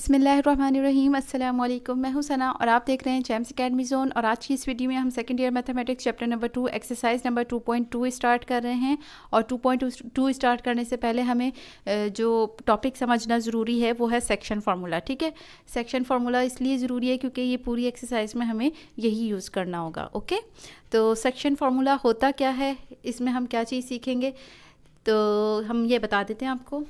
बिस्मिल्लाहिर्रहमानिर्रहीम। अस्सलाम वालेकुम। मैं हूं सना और आप देख रहे हैं जैम्स एकेडमी ज़ोन। और आज की इस वीडियो में हम second year mathematics chapter number 2 exercise number 2.2 start कर रहे हैं। और 2.2 स्टार्ट करने से पहले हमें जो टॉपिक समझना ज़रूरी है वो है सेक्शन फार्मूला। ठीक है, सेक्शन फार्मूला इसलिए ज़रूरी है क्योंकि ये पूरी एक्सरसाइज में हमें यही यूज़ करना होगा। ओके, तो सेक्शन फार्मूला होता क्या है, इसमें हम क्या चीज़ सीखेंगे, तो हम ये बता देते हैं आपको।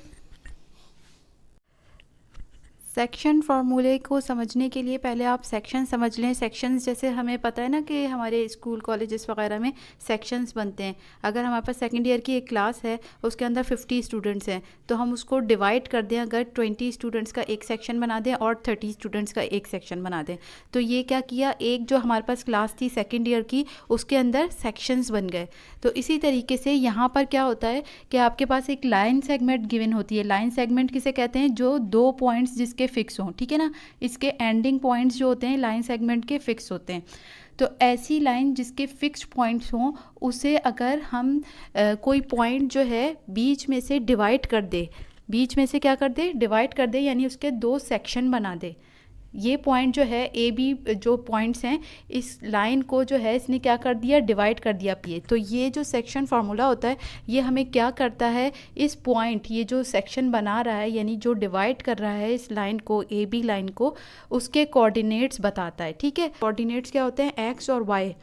सेक्शन फार्मूले को समझने के लिए पहले आप सेक्शन समझ लें। सेक्शंस जैसे हमें पता है ना कि हमारे स्कूल कॉलेजेस वगैरह में सेक्शंस बनते हैं। अगर हमारे पास सेकंड ईयर की एक क्लास है, उसके अंदर 50 स्टूडेंट्स हैं, तो हम उसको डिवाइड कर दें। अगर 20 स्टूडेंट्स का एक सेक्शन बना दें और 30 स्टूडेंट्स का एक सेक्शन बना दें, तो ये क्या किया, एक जो हमारे पास क्लास थी सेकेंड ईयर की, उसके अंदर सेक्शंस बन गए। तो इसी तरीके से यहाँ पर क्या होता है कि आपके पास एक लाइन सेगमेंट गिवन होती है। लाइन सेगमेंट किसे कहते हैं, जो दो पॉइंट्स जिसके फिक्स हों। ठीक है ना, इसके एंडिंग पॉइंट्स जो होते हैं लाइन सेगमेंट के फिक्स होते हैं। तो ऐसी लाइन जिसके फिक्स्ड पॉइंट्स हों, उसे अगर हम कोई पॉइंट जो है बीच में से डिवाइड कर दे, बीच में से क्या कर दे, डिवाइड कर दे, यानी उसके दो सेक्शन बना दे। ये पॉइंट जो है ए बी जो पॉइंट्स हैं, इस लाइन को जो है इसने क्या कर दिया, डिवाइड कर दिया पी। तो ये जो सेक्शन फार्मूला होता है ये हमें क्या करता है, इस पॉइंट, ये जो सेक्शन बना रहा है यानी जो डिवाइड कर रहा है इस लाइन को, ए बी लाइन को, उसके कोऑर्डिनेट्स बताता है। ठीक है, कोऑर्डिनेट्स क्या होते हैं, एक्स और वाई।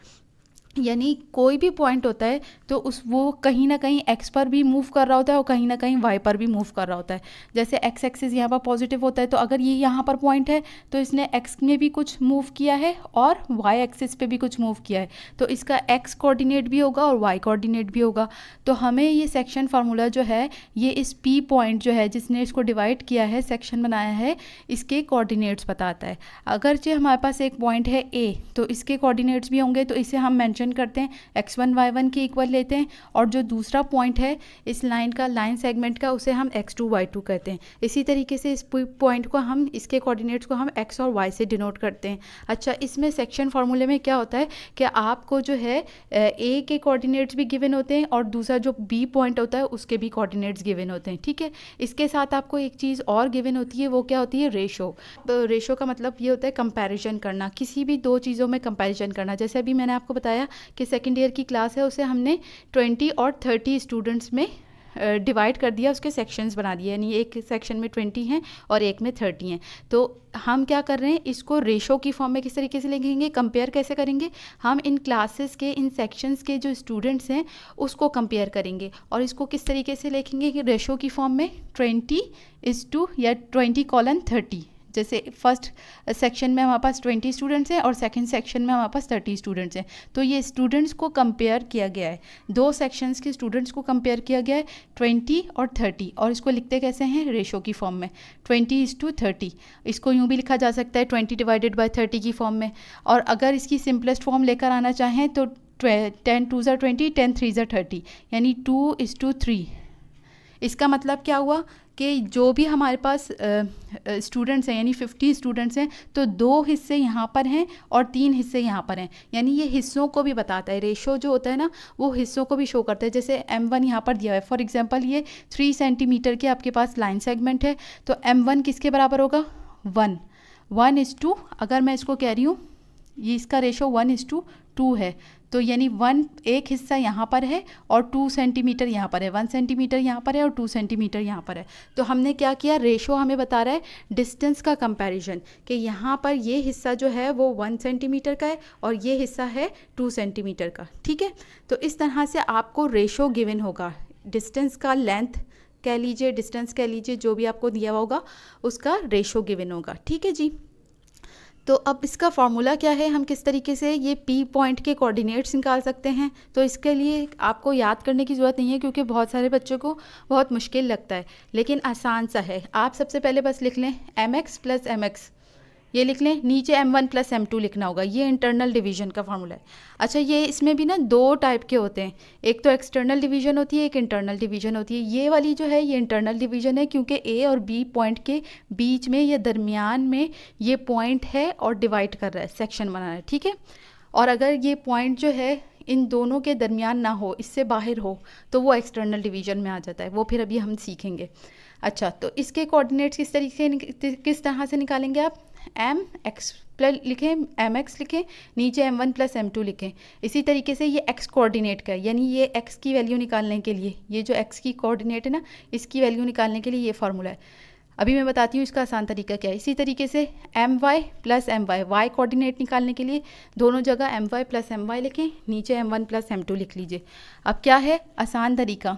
यानी कोई भी पॉइंट होता है तो वो कहीं ना कहीं एक्स पर भी मूव कर रहा होता है और कहीं ना कहीं वाई पर भी मूव कर रहा होता है। जैसे एक्स एक्सिस यहाँ पर पॉजिटिव होता है, तो अगर ये यहाँ पर पॉइंट है तो इसने एक्स में भी कुछ मूव किया है और वाई एक्सिस पे भी कुछ मूव किया है, तो इसका एक्स कोऑर्डिनेट भी होगा और वाई कोऑर्डिनेट भी होगा। तो हमें ये सेक्शन फार्मूला जो है ये इस पी पॉइंट जो है जिसने इसको डिवाइड किया है, सेक्शन बनाया है, इसके कोऑर्डिनेट्स बताता है। अगर जो हमारे पास एक पॉइंट है ए, तो इसके कोऑर्डिनेट्स भी होंगे, तो इसे हम मेंशन करते हैं, x1 y1 के इक्वल लेते हैं। और जो दूसरा पॉइंट है इस लाइन का, लाइन सेगमेंट का, उसे हम x2 y2 कहते हैं। इसी तरीके से इस पॉइंट को हम, इसके कोऑर्डिनेट्स को हम x और y से डिनोट करते हैं। अच्छा, इसमें सेक्शन फार्मूले में क्या होता है कि आपको जो है a के कोऑर्डिनेट्स भी गिवन होते हैं और दूसरा जो b पॉइंट होता है उसके भी कोऑर्डिनेट्स गिवन होते हैं। ठीक है, इसके साथ आपको एक चीज़ और गिवन होती है, वो क्या होती है, रेशो। रेशो का मतलब ये होता है कंपैरिजन करना, किसी भी दो चीज़ों में कंपैरिजन करना। जैसे अभी मैंने आपको बताया कि सेकेंड ईयर की क्लास है, उसे हमने 20 और 30 स्टूडेंट्स में डिवाइड कर दिया, उसके सेक्शंस बना दिए, यानी एक सेक्शन में 20 हैं और एक में 30 हैं। तो हम क्या कर रहे हैं, इसको रेशो की फॉर्म में किस तरीके से लिखेंगे, कंपेयर कैसे करेंगे, हम इन क्लासेस के, इन सेक्शंस के जो स्टूडेंट्स हैं उसको कंपेयर करेंगे। और इसको किस तरीके से लिखेंगे कि रेशो की फॉर्म में 20:, या 20:30। जैसे फर्स्ट सेक्शन में हमारे पास 20 स्टूडेंट्स हैं और सेकंड सेक्शन में हमारे पास 30 स्टूडेंट्स हैं, तो ये स्टूडेंट्स को कंपेयर किया गया है, दो सेक्शंस के स्टूडेंट्स को कंपेयर किया गया है, 20 और 30। और इसको लिखते कैसे हैं, रेशो की फॉर्म में, 20:30। इसको यूँ भी लिखा जा सकता है 20/30 की फॉर्म में। और अगर इसकी सिंपलेस्ट फॉर्म लेकर आना चाहें तो 10 2 20, 10 3 30, यानी 2:3। इसका मतलब क्या हुआ कि जो भी हमारे पास स्टूडेंट्स हैं, यानी 50 स्टूडेंट्स हैं, तो 2 हिस्से यहाँ पर हैं और 3 हिस्से यहाँ पर हैं, यानी ये हिस्सों को भी बताता है। रेशो जो होता है ना, वो हिस्सों को भी शो करता है। जैसे m1 यहाँ पर दिया है, फॉर एग्जांपल ये 3 सेंटीमीटर के आपके पास लाइन सेगमेंट है, तो m1 किसके बराबर होगा, 1:2। अगर मैं इसको कह रही हूँ, ये इसका रेशो 1:2 है, तो यानी 1 एक हिस्सा यहाँ पर है और 2 सेंटीमीटर यहाँ पर है, 1 सेंटीमीटर यहाँ पर है और 2 सेंटीमीटर यहाँ पर है। तो हमने क्या किया, रेशो हमें बता रहा है डिस्टेंस का कंपैरिजन, कि यहाँ पर ये हिस्सा जो है वो 1 सेंटीमीटर का है और ये हिस्सा है 2 सेंटीमीटर का। ठीक है, तो इस तरह से आपको रेशो गिवन होगा, डिस्टेंस का लेंथ कह लीजिए, डिस्टेंस कह लीजिए, जो भी आपको दिया हुआ होगा उसका रेशो गिवन होगा। ठीक है जी, तो अब इसका फार्मूला क्या है, हम किस तरीके से ये पी पॉइंट के कोऑर्डिनेट्स निकाल सकते हैं। तो इसके लिए आपको याद करने की ज़रूरत नहीं है, क्योंकि बहुत सारे बच्चों को बहुत मुश्किल लगता है, लेकिन आसान सा है। आप सबसे पहले बस लिख लें mx + mx, ये लिख लें, नीचे m1 + m2 लिखना होगा, ये इंटरनल डिवीजन का फार्मूला है। अच्छा, ये इसमें भी ना दो टाइप के होते हैं, एक तो एक्सटर्नल डिवीजन होती है, एक इंटरनल डिवीजन होती है। ये वाली जो है ये इंटरनल डिवीजन है, क्योंकि ए और बी पॉइंट के बीच में या दरमियान में ये पॉइंट है और डिवाइड कर रहा है, सेक्शन बना रहा है। ठीक है, और अगर ये पॉइंट जो है इन दोनों के दरमियान ना हो, इससे बाहर हो, तो वो एक्सटर्नल डिवीजन में आ जाता है, वो फिर अभी हम सीखेंगे। अच्छा, तो इसके कोऑर्डिनेट्स किस तरह से निकालेंगे आप? एम एक्स प्लस लिखें, एम एक्स लिखें, नीचे m one plus m two लिखें। इसी तरीके से ये एक्स कोऑर्डिनेट का, यानी ये एक्स की वैल्यू निकालने के लिए, ये जो एक्स की कोऑर्डिनेट है ना, इसकी वैल्यू निकालने के लिए ये फार्मूला है। अभी मैं बताती हूँ इसका आसान तरीका क्या है। इसी तरीके से m y plus m y, y coordinate निकालने के लिए दोनों जगह m y plus m y लिखें, नीचे m one plus m two लिख लीजिए। अब क्या है आसान तरीका,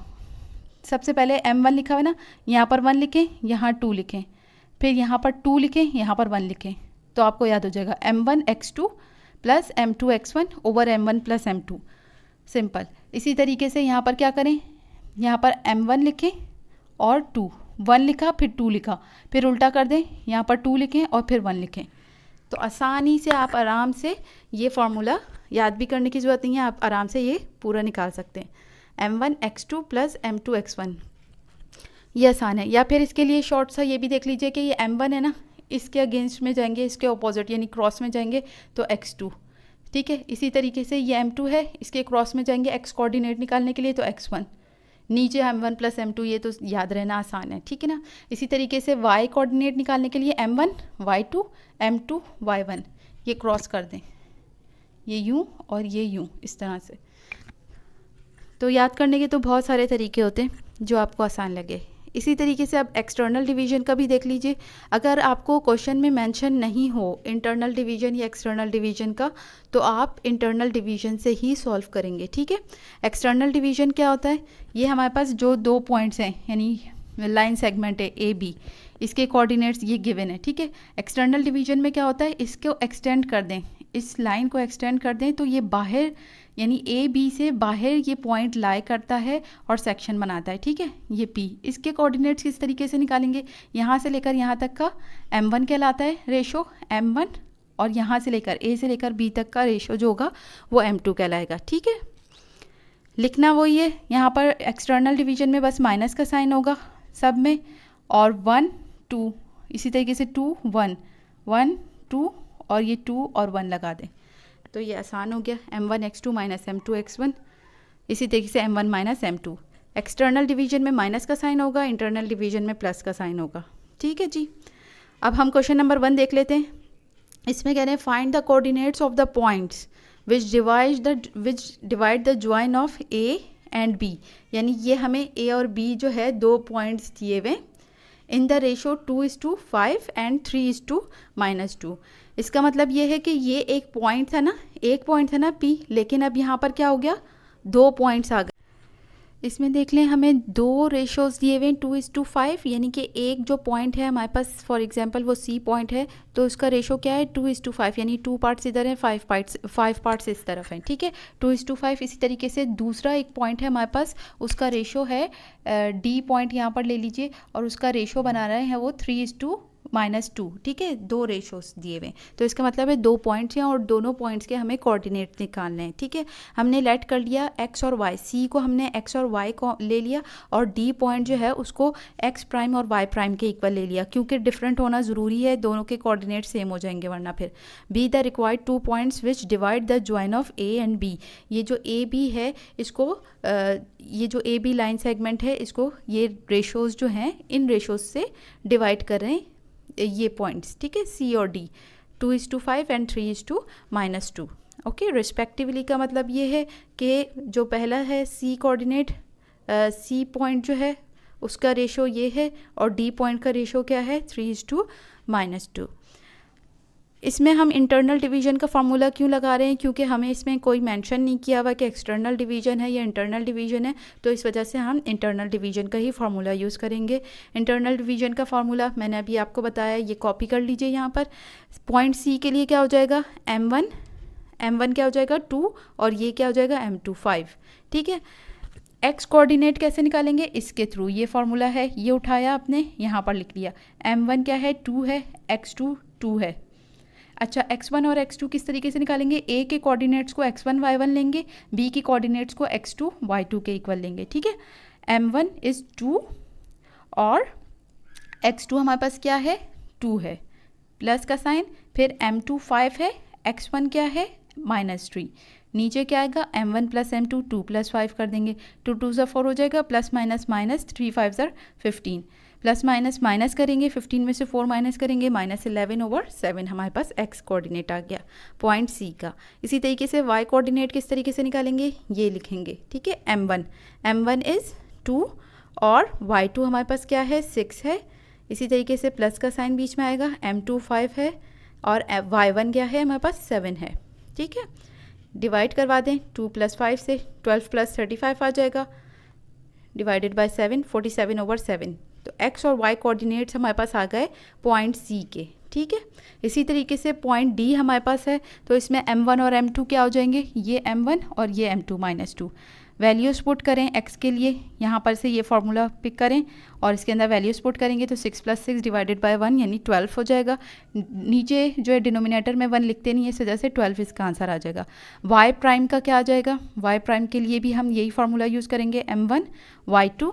सबसे पहले एम वन लिखा हुआ है ना, यहाँ पर 1 लिखें, यहाँ 2 लिखें, फिर यहाँ पर 2 लिखें, यहाँ पर 1 लिखें, तो आपको याद हो जाएगा m1x2 plus m2x1 over m1 plus m2, simple. इसी तरीके से यहाँ पर क्या करें, यहाँ पर m1 लिखें और 2, 1 लिखा फिर 2 लिखा, फिर उल्टा कर दें, यहाँ पर 2 लिखें और फिर 1 लिखें। तो आसानी से आप आराम से ये फार्मूला याद भी करने की ज़रूरत नहीं है, आप आराम से ये पूरा निकाल सकते हैं। m1x2 प्लस m2x1, ये आसान है। या फिर इसके लिए शॉर्ट सा ये भी देख लीजिए कि ये m1 है ना, इसके अगेंस्ट में जाएंगे, इसके ऑपोजिट यानी क्रॉस में जाएंगे तो x2, ठीक है। इसी तरीके से ये m2 है, इसके क्रॉस में जाएंगे x कोऑर्डिनेट निकालने के लिए तो x1, नीचे m1 प्लस m2, ये तो याद रहना आसान है, ठीक है ना। इसी तरीके से y कोऑर्डिनेट निकालने के लिए m1 y2 m2 y1, ये क्रॉस कर दें, ये यूँ और ये यूँ, इस तरह से। तो याद करने के तो बहुत सारे तरीके होते हैं जो आपको आसान लगे। इसी तरीके से अब एक्सटर्नल डिवीजन का भी देख लीजिए। अगर आपको क्वेश्चन में मेंशन नहीं हो इंटरनल डिवीजन या एक्सटर्नल डिवीजन का, तो आप इंटरनल डिवीजन से ही सॉल्व करेंगे, ठीक है। एक्सटर्नल डिवीजन क्या होता है, ये हमारे पास जो 2 पॉइंट्स हैं, यानी लाइन सेगमेंट है ए बी, इसके कोऑर्डिनेट्स ये गिवन है, ठीक है। एक्सटर्नल डिवीजन में क्या होता है, इसको एक्सटेंड कर दें, इस लाइन को एक्सटेंड कर दें तो ये बाहर, यानी ए बी से बाहर ये पॉइंट लाई करता है और सेक्शन बनाता है, ठीक है। ये पी, इसके कोऑर्डिनेट्स किस तरीके से निकालेंगे, यहाँ से लेकर यहाँ तक का m1 कहलाता है रेशो m1, और यहाँ से लेकर ए से लेकर बी तक का रेशो जो होगा वो m2 कहलाएगा, ठीक है। लिखना वही है, यहाँ पर एक्सटर्नल डिवीजन में बस माइनस का साइन होगा सब में, और 1 2, इसी तरीके से 2 1 1 2 और ये 2 और 1 लगा दें, तो ये आसान हो गया। m1x2 माइनस m2x1, इसी तरीके से m1 minus m2। External division में माइनस का साइन होगा, इंटरनल डिवीजन में प्लस का साइन होगा, ठीक है जी। अब हम क्वेश्चन नंबर 1 देख लेते हैं। इसमें कह रहे हैं find the coordinates of the points which divide the join of A and B, यानी ये हमें ए और बी जो है 2 पॉइंट्स दिए हुए इन द रेशो 2:5 एंड 3:-2। इसका मतलब ये है कि ये एक पॉइंट था ना P, लेकिन अब यहाँ पर क्या हो गया, 2 पॉइंट्स आ गए। इसमें देख लें हमें 2 रेशोज़ दिए हुए 2:5, यानी कि एक जो पॉइंट है हमारे पास, फॉर एग्जांपल वो C पॉइंट है, तो उसका रेशो क्या है 2:5, यानी 2 पार्ट्स इधर हैं, 5 पार्ट्स इस तरफ हैं, ठीक है, 2:5। इसी तरीके से दूसरा एक पॉइंट है हमारे पास, उसका रेशो है D पॉइंट यहाँ पर ले लीजिए, और उसका रेशो बना रहे हैं वो 3:-2, ठीक है, 2 रेशोस दिए हुए। तो इसका मतलब है 2 पॉइंट्स हैं और दोनों पॉइंट्स के हमें कोऑर्डिनेट निकालने हैं, ठीक है। हमने लेट कर लिया x और y, C को हमने x और y को ले लिया, और D पॉइंट जो है उसको x प्राइम और y प्राइम के इक्वल ले लिया, क्योंकि डिफरेंट होना ज़रूरी है, दोनों के कोऑर्डिनेट सेम हो जाएंगे वरना फिर। Be the required 2 points which divide the join of A and B, ये जो ए बी है इसको ये जो ए बी लाइन सेगमेंट है इसको ये रेशोज़ जो हैं इन रेशोज़ से डिवाइड कर रहे हैं ये पॉइंट्स, ठीक है, C और D, 2:5 एंड 3:-2। ओके, रिस्पेक्टिवली का मतलब ये है कि जो पहला है C कोऑर्डिनेट, C पॉइंट जो है उसका रेशो ये है, और D पॉइंट का रेशो क्या है 3:-2। इसमें हम इंटरनल डिवीजन का फार्मूला क्यों लगा रहे हैं, क्योंकि हमें इसमें कोई मेंशन नहीं किया हुआ कि एक्सटर्नल डिवीजन है या इंटरनल डिवीजन है, तो इस वजह से हम इंटरनल डिवीजन का ही फार्मूला यूज़ करेंगे। इंटरनल डिवीजन का फार्मूला मैंने अभी आपको बताया, ये कॉपी कर लीजिए। यहाँ पर पॉइंट C के लिए क्या हो जाएगा m1 क्या हो जाएगा 2, और ये क्या हो जाएगा m2 5, ठीक है। x कोऑर्डिनेट कैसे निकालेंगे, इसके थ्रू, ये फार्मूला है, ये उठाया आपने यहाँ पर लिख लिया। m1 क्या है 2 है, x2 2 है। अच्छा, x1 और x2 किस तरीके से निकालेंगे, a के कोऑर्डिनेट्स को x1 y1 लेंगे, b की कोऑर्डिनेट्स को x2 y2 के इक्वल लेंगे, ठीक है। m1 इज़ 2 और x2 हमारे पास क्या है 2 है, प्लस का साइन, फिर m2 5 है, x1 क्या है -3, नीचे क्या आएगा m1 प्लस m2 2 + 5 कर देंगे, 2 2 4 हो जाएगा, plus minus minus 3 5 15, plus minus minus करेंगे, 15 में से 4 माइनस करेंगे, -11/7 हमारे पास x कोऑर्डिनेट आ गया पॉइंट C का। इसी तरीके से y कोऑर्डिनेट किस तरीके से निकालेंगे, ये लिखेंगे, ठीक है। m1 इज़ 2 और y2 हमारे पास क्या है, 6 है। इसी तरीके से प्लस का साइन बीच में आएगा, m2 5 है और y1 क्या है हमारे पास 7 है, ठीक है। डिवाइड करवा दें 2 + 5 से, 12 + 35 आ जाएगा, डिवाइडेड बाय 7, 47/7। तो x और y कोऑर्डिनेट्स हमारे पास आ गए पॉइंट C के, ठीक है। इसी तरीके से पॉइंट D हमारे पास है, तो इसमें m1 और m2 क्या हो जाएंगे, ये m1 और ये m2 -2। वैल्यूज़ पुट करें x के लिए, यहाँ पर से ये फार्मूला पिक करें और इसके अंदर वैल्यूज़ पुट करेंगे तो 6 + 6 डिवाइडेड बाय 1 यानी 12 हो जाएगा। नीचे जो है डिनोमिनेटर में 1 लिखते नहीं है, इस वजह से 12 इसका आंसर आ जाएगा। y प्राइम का क्या आ जाएगा, y प्राइम के लिए भी हम यही फार्मूला यूज़ करेंगे, m1 y2।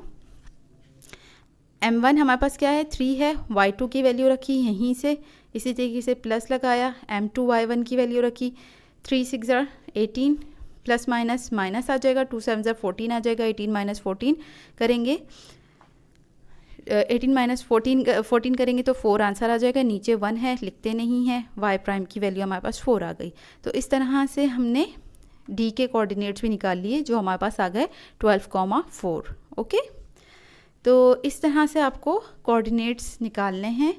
m1 हमारे पास क्या है, 3 है, y2 की वैल्यू रखी यहीं से, इसी तरीके से प्लस लगाया, m2 y1 की वैल्यू रखी, 3 × 6 = 18, प्लस माइनस माइनस आ जाएगा, 2 × 7 = 14 आ जाएगा, 18 - 14 करेंगे, 18 - 14 करेंगे तो 4 आंसर आ जाएगा। नीचे 1 है, लिखते नहीं है, y प्राइम की वैल्यू हमारे पास 4 आ गई। तो इस तरह से हमने D के कोऑर्डिनेट्स भी निकाल लिए जो हमारे पास आ गए 12,4। ओके, तो इस तरह से आपको कोऑर्डिनेट्स निकालने हैं